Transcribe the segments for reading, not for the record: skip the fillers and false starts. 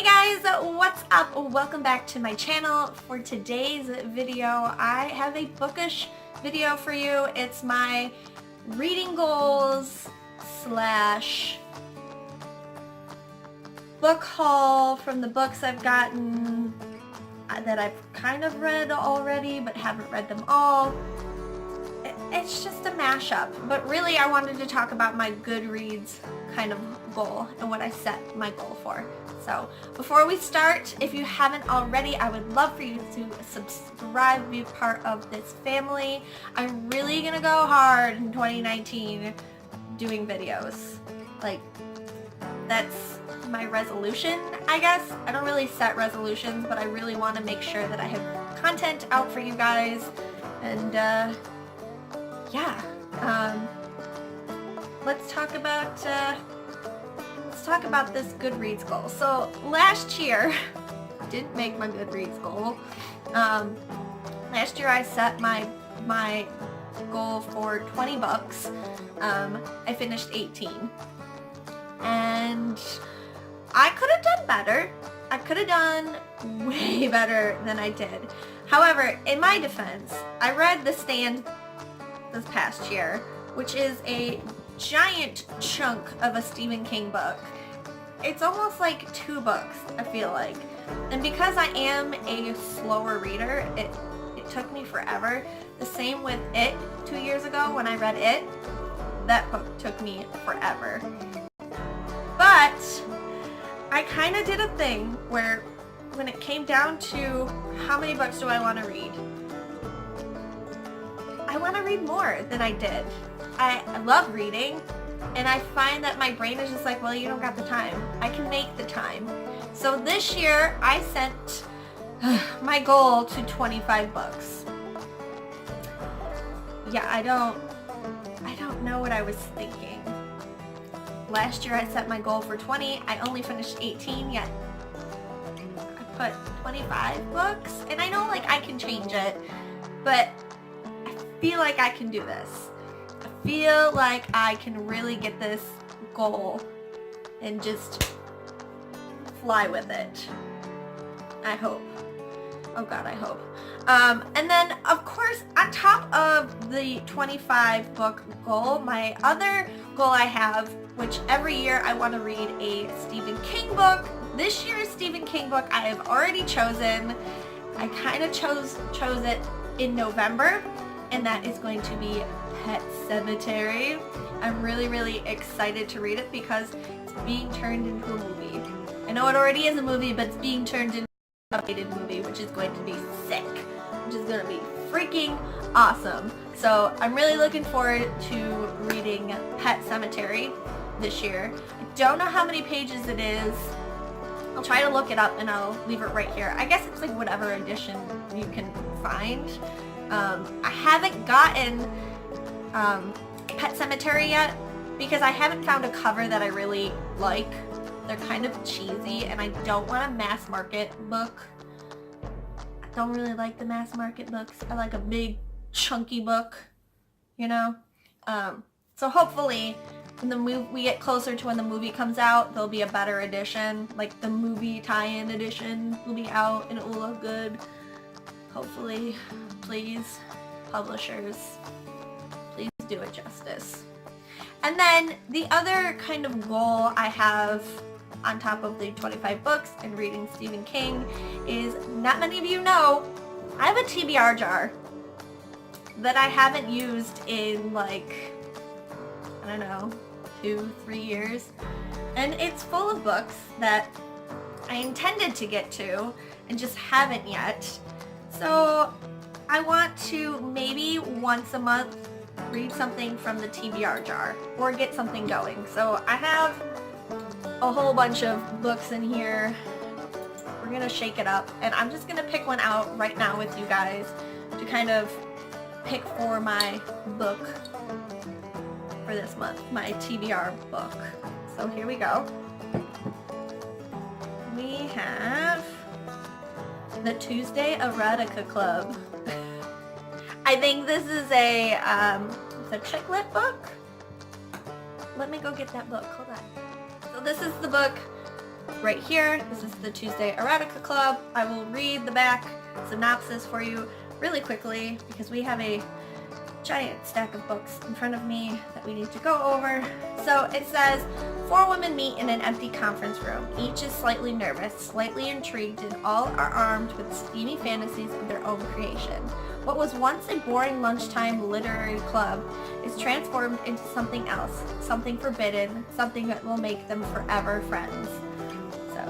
Hi guys, what's up? Welcome back to my channel. For today's video, I have a bookish video for you. It's my reading goals slash book haul from the books I've gotten that I've kind of read already but haven't read them all. It's just a mashup, but really I wanted to talk about my Goodreads kind of goal and what I set my goal for. So before we start, if you haven't already, I would love for you to subscribe, be part of this family. I'm really gonna go hard in 2019 doing videos. Like, that's my resolution, I guess. I don't really set resolutions, but I really want to make sure that I have content out for you guys. And yeah, let's talk about this Goodreads goal. So last year, I didn't make my Goodreads goal. Last year I set my goal for 20 books. I finished 18. And I could have done better. I could have done way better than I did. However, in my defense, I read The Stand this past year, which is a giant chunk of a Stephen King book. It's almost like 2 books, I feel like. And because I am a slower reader, it took me forever. The same with It 2 years ago when I read It. That book took me forever. But I kind of did a thing where when it came down to how many books do I want to read, I want to read more than I did. I love reading, and I find that my brain is just like, well, you don't got the time. I can make the time. So this year, I set my goal to 25 books. Yeah, I don't know what I was thinking. Last year, I set my goal for 20. I only finished 18 yet. I put 25 books, and I know, like, I can change it, but I feel like I can do this. I feel like I can really get this goal and just fly with it. I hope. Oh God, I hope. And then, of course, on top of the 25 book goal, my other goal I have, which every year I want to read a Stephen King book. This year's Stephen King book I have already chosen. I kind of chose it in November, and that is going to be Pet Sematary. I'm really, really excited to read it because it's being turned into a movie. I know it already is a movie, but it's being turned into an updated movie, which is going to be sick, which is going to be freaking awesome. So I'm really looking forward to reading Pet Sematary this year. I don't know how many pages it is. I'll try to look it up and I'll leave it right here. I guess it's like whatever edition you can find. I haven't gotten Pet Sematary yet because I haven't found a cover that I really like. They're kind of cheesy and I don't want a mass market book. I don't really like the mass market books. I like a big chunky book, you know? So hopefully when we get closer to when the movie comes out, there'll be a better edition. Like the movie tie-in edition will be out and it will look good. Hopefully, please, publishers, please do it justice. And then the other kind of goal I have on top of the 25 books and reading Stephen King is, not many of you know, I have a TBR jar that I haven't used in like, I don't know, 2-3 years. And it's full of books that I intended to get to and just haven't yet. So I want to maybe once a month read something from the TBR jar or get something going. So I have a whole bunch of books in here. We're gonna shake it up and I'm just gonna pick one out right now with you guys to kind of pick for my book for this month, my TBR book. So here we go. We have the Tuesday Erotica Club. I think this is it's a chick lit book. Let me go get that book. Hold on. So this is the book right here. This is the Tuesday Erotica Club. I will read the back synopsis for you really quickly because we have a giant stack of books in front of me that we need to go over. So it says, 4 women meet in an empty conference room. Each is slightly nervous, slightly intrigued, and all are armed with steamy fantasies of their own creation. What was once a boring lunchtime literary club is transformed into something else, something forbidden, something that will make them forever friends. So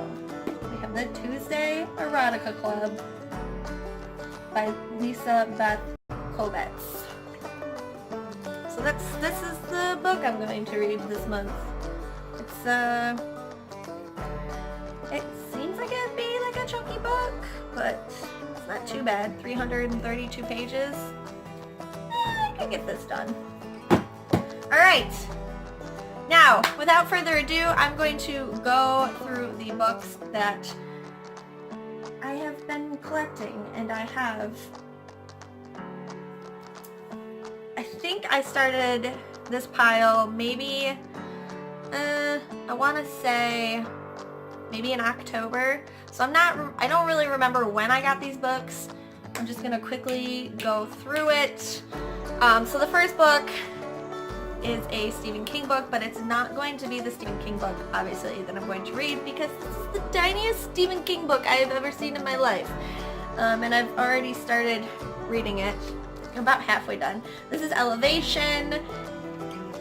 we have the Tuesday Erotica Club by Lisa Beth Kovets. So this is the book I'm going to read this month. It seems like it'd be like a chunky book, but it's not too bad. 332 pages. I can get this done. Alright. Now, without further ado, I'm going to go through the books that I have been collecting, and I think I started this pile maybe, I want to say maybe in October. So I don't really remember when I got these books. I'm just going to quickly go through it. So the first book is a Stephen King book, but it's not going to be the Stephen King book, obviously, that I'm going to read because this is the tiniest Stephen King book I have ever seen in my life. And I've already started reading it. I'm about halfway done. This is Elevation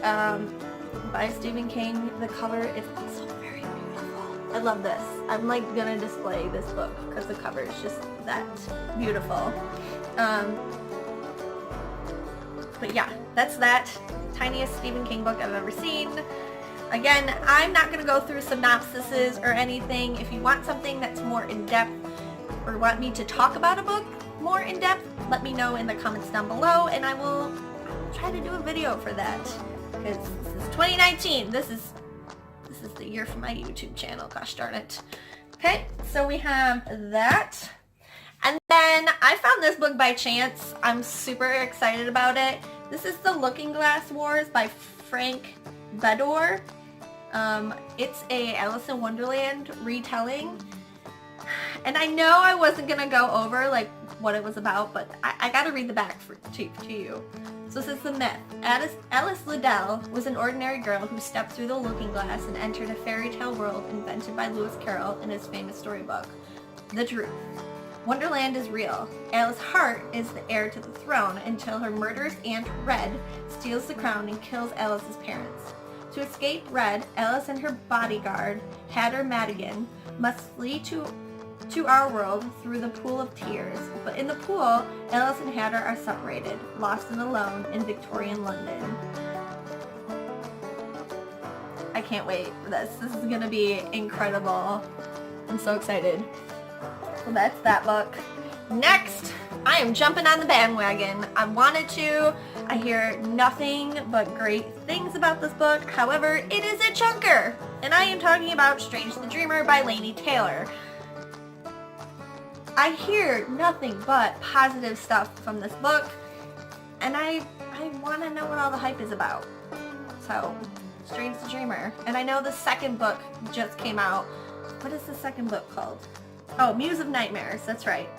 by Stephen King. The cover is also very beautiful. I love this. I'm like gonna display this book because the cover is just that beautiful. But yeah, that's that. Tiniest Stephen King book I've ever seen. Again, I'm not gonna go through synopsises or anything. If you want something that's more in-depth or want me to talk about a book more in-depth, let me know in the comments down below and I will try to do a video for that. Because this is 2019. This is the year for my YouTube channel, gosh darn it. Okay, so we have that. And then I found this book by chance. I'm super excited about it. This is The Looking Glass Wars by Frank Bedore. It's a Alice in Wonderland retelling. And I know I wasn't gonna go over like what it was about, but I gotta read the back to you. So this is the myth. Alice Liddell was an ordinary girl who stepped through the looking glass and entered a fairy tale world invented by Lewis Carroll in his famous storybook, The Truth. Wonderland is real. Alice Hart is the heir to the throne until her murderous aunt Red steals the crown and kills Alice's parents. To escape Red, Alice and her bodyguard, Hatter Madigan, must flee to our world through the Pool of Tears. But in the pool, Alice and Hatter are separated, lost and alone in Victorian London. I can't wait for this. This is gonna be incredible. I'm so excited. So that's that book. Next, I am jumping on the bandwagon. I wanted to. I hear nothing but great things about this book. However, it is a chunker. And I am talking about Strange the Dreamer by Laini Taylor. I hear nothing but positive stuff from this book, and I want to know what all the hype is about. So, Strange the Dreamer. And I know the second book just came out. What is the second book called? Oh, Muse of Nightmares, that's right.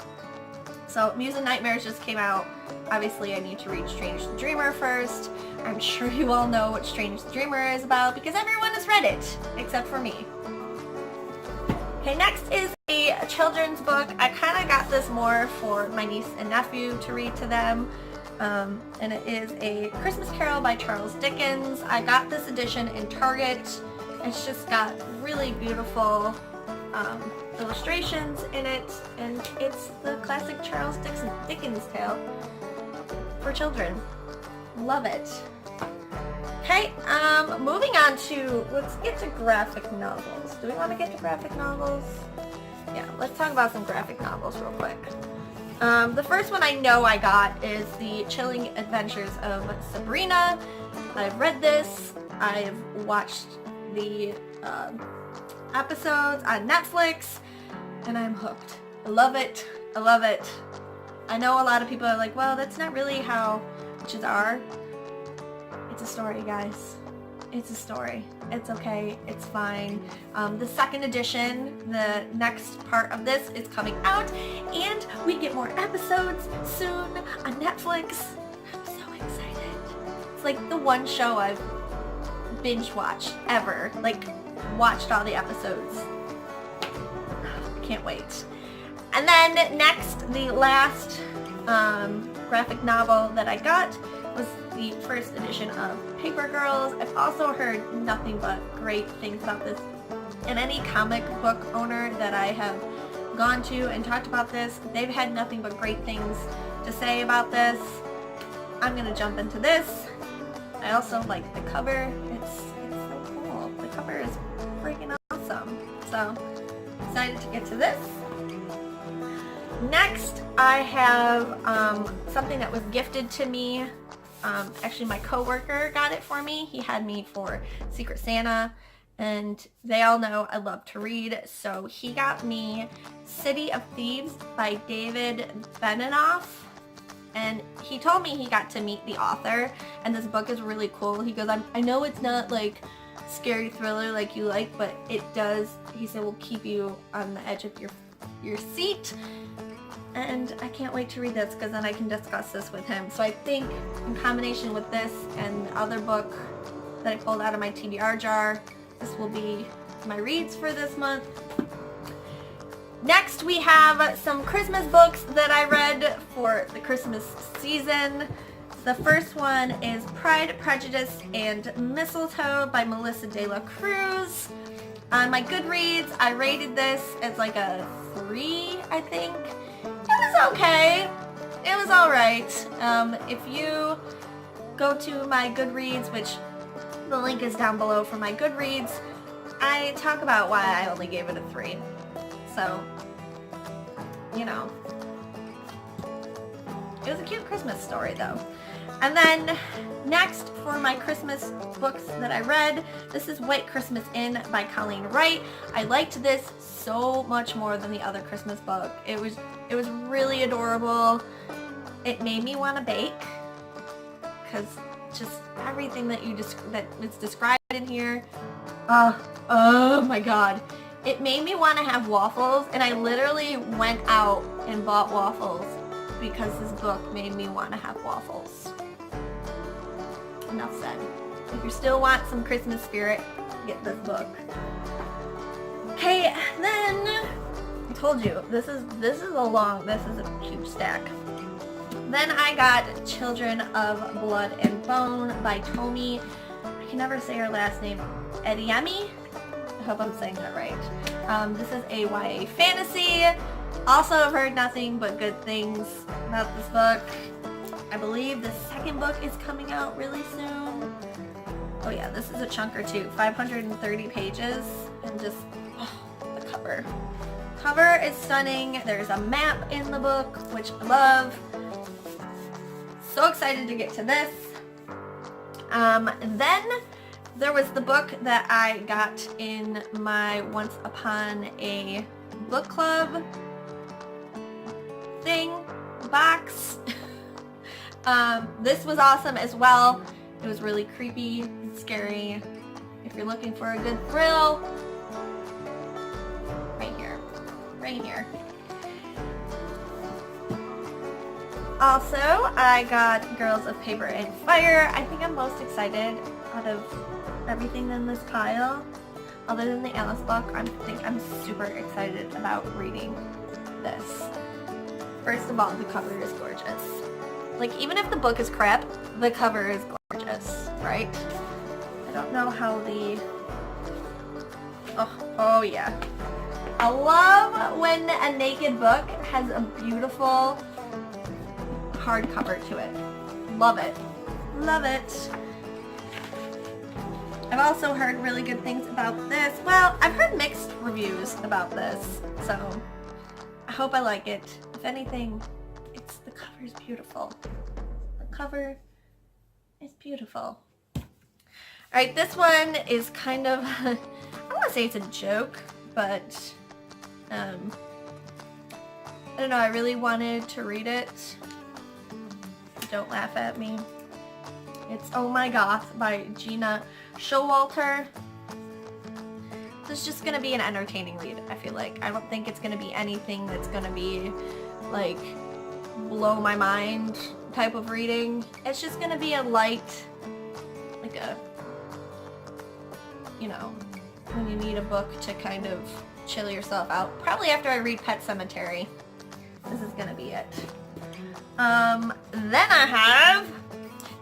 So, Muse of Nightmares just came out. Obviously, I need to read Strange the Dreamer first. I'm sure you all know what Strange the Dreamer is about because everyone has read it, except for me. Okay, next is a children's book. I kind of got this more for my niece and nephew to read to them. And it is A Christmas Carol by Charles Dickens. I got this edition in Target. It's just got really beautiful illustrations in it, and it's the classic Charles Dickens tale for children. Love it. Okay, moving on to, let's get to graphic novels. Do we want to get to graphic novels? Yeah, let's talk about some graphic novels real quick. The first one I know I got is The Chilling Adventures of Sabrina. I've read this. I've watched the episodes on Netflix, and I'm hooked. I love it. I love it. I know a lot of people are like, well, that's not really how witches are. It's a story, guys. It's a story. It's okay. It's fine. The second edition, the next part of this is coming out, and we get more episodes soon on Netflix. I'm so excited. It's like the one show I've binge watched ever. Like, watched all the episodes. I can't wait. And then next, the last graphic novel that I got was the first edition of Paper Girls. I've also heard nothing but great things about this. And any comic book owner that I have gone to and talked about this, they've had nothing but great things to say about this. I'm gonna jump into this. I also like the cover. It's so cool. The cover is freaking awesome. So excited to get to this. Next, I have something that was gifted to me. Actually, my coworker got it for me. He had me for Secret Santa, and they all know I love to read, so he got me City of Thieves by David Benioff, and he told me he got to meet the author, and this book is really cool. He goes, I know it's not like scary thriller like you like, but it does, he said, will keep you on the edge of your seat. And I can't wait to read this because then I can discuss this with him. So I think in combination with this and the other book that I pulled out of my TBR jar, this will be my reads for this month. Next, we have some Christmas books that I read for the Christmas season. The first one is Pride, Prejudice, and Mistletoe by Melissa De La Cruz. On my Goodreads, I rated this as like a 3, I think. It was okay. It was alright. If you go to my Goodreads, which the link is down below for my Goodreads, I talk about why I only gave it a 3. So, you know. It was a cute Christmas story though. And then next for my Christmas books that I read, this is White Christmas Inn by Colleen Wright. I liked this so much more than the other Christmas book. It was really adorable. It made me want to bake because just everything that is described in here. Oh my god. It made me want to have waffles, and I literally went out and bought waffles because this book made me want to have waffles. Enough said. If you still want some Christmas spirit, get this book. Okay, then I told you this is a huge stack. Then I got Children of Blood and Bone by Tomi. I can never say her last name. Ediemi. I hope I'm saying that right. This is a YA fantasy. Also, I've heard nothing but good things about this book. I believe the second book is coming out really soon. Oh yeah, this is a chunker too. 530 pages, and just, the cover. Cover is stunning. There's a map in the book, which I love. So excited to get to this. Then there was the book that I got in my Once Upon a Book Club thing box. This was awesome as well. It was really creepy and scary. If you're looking for a good thrill, right here. Also, I got Girls of Paper and Fire. I think I'm most excited out of everything in this pile. Other than the Alice book, I think I'm super excited about reading this. First of all, the cover is gorgeous. Like, even if the book is crap, the cover is gorgeous, right? I don't know how the... Oh yeah. I love when a naked book has a beautiful hardcover to it. Love it. Love it. I've also heard really good things about this. Well, I've heard mixed reviews about this, so I hope I like it. If anything, the cover is beautiful. The cover is beautiful. Alright, this one is kind of, I don't want to say it's a joke, but I don't know, I really wanted to read it. Don't laugh at me. It's Oh My Goth by Gina Showalter. This is just gonna be an entertaining read, I feel like. I don't think it's gonna be anything that's gonna be like blow my mind type of reading. It's just gonna be a light, like a, you know, when you need a book to kind of chill yourself out. Probably after I read Pet Sematary. This is gonna be it. Then I have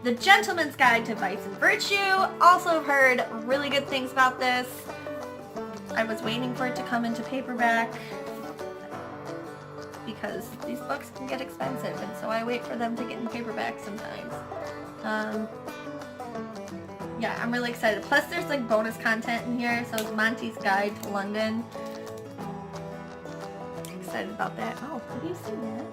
The Gentleman's Guide to Vice and Virtue. Also heard really good things about this. I was waiting for it to come into paperback because these books can get expensive, and so I wait for them to get in paperback sometimes. Yeah, I'm really excited. Plus there's like bonus content in here, so it's Monty's Guide to London. Excited about that. Oh, have you seen that?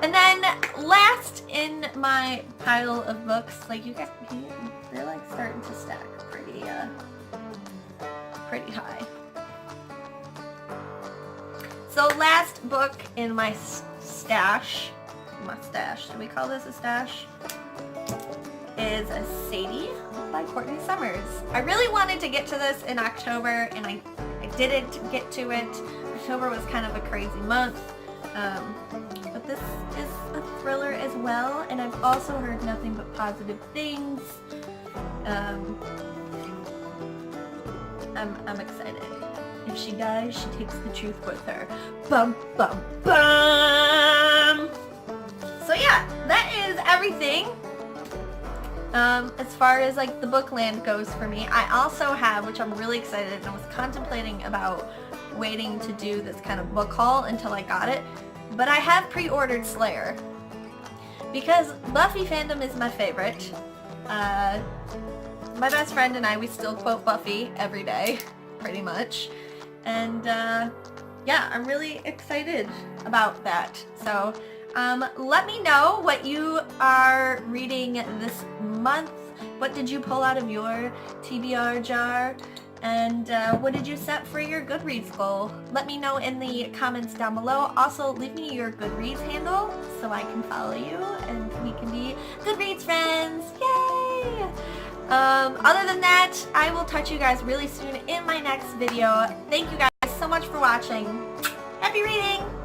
And then last in my pile of books, like you guys, they're like starting to stack pretty high. So last book in my stash, do we call this a stash? Is a Sadie by Courtney Summers. I really wanted to get to this in October, and I didn't get to it. October was kind of a crazy month. But this is a thriller as well, and I've also heard nothing but positive things. I'm excited. If she dies, she takes the truth with her. Bum bum bum! So yeah, that is everything. As far as like the bookland goes for me, I also have, which I'm really excited, and I was contemplating about waiting to do this kind of book haul until I got it, but I have pre-ordered Slayer because Buffy fandom is my favorite. My best friend and I, we still quote Buffy every day, pretty much, and yeah, I'm really excited about that. So let me know what you are reading this month. What did you pull out of your TBR jar? And what did you set for your Goodreads goal? Let me know in the comments down below. Also, leave me your Goodreads handle so I can follow you and we can be Goodreads friends. Yay! Other than that, I will touch you guys really soon in my next video. Thank you guys so much for watching. Happy reading!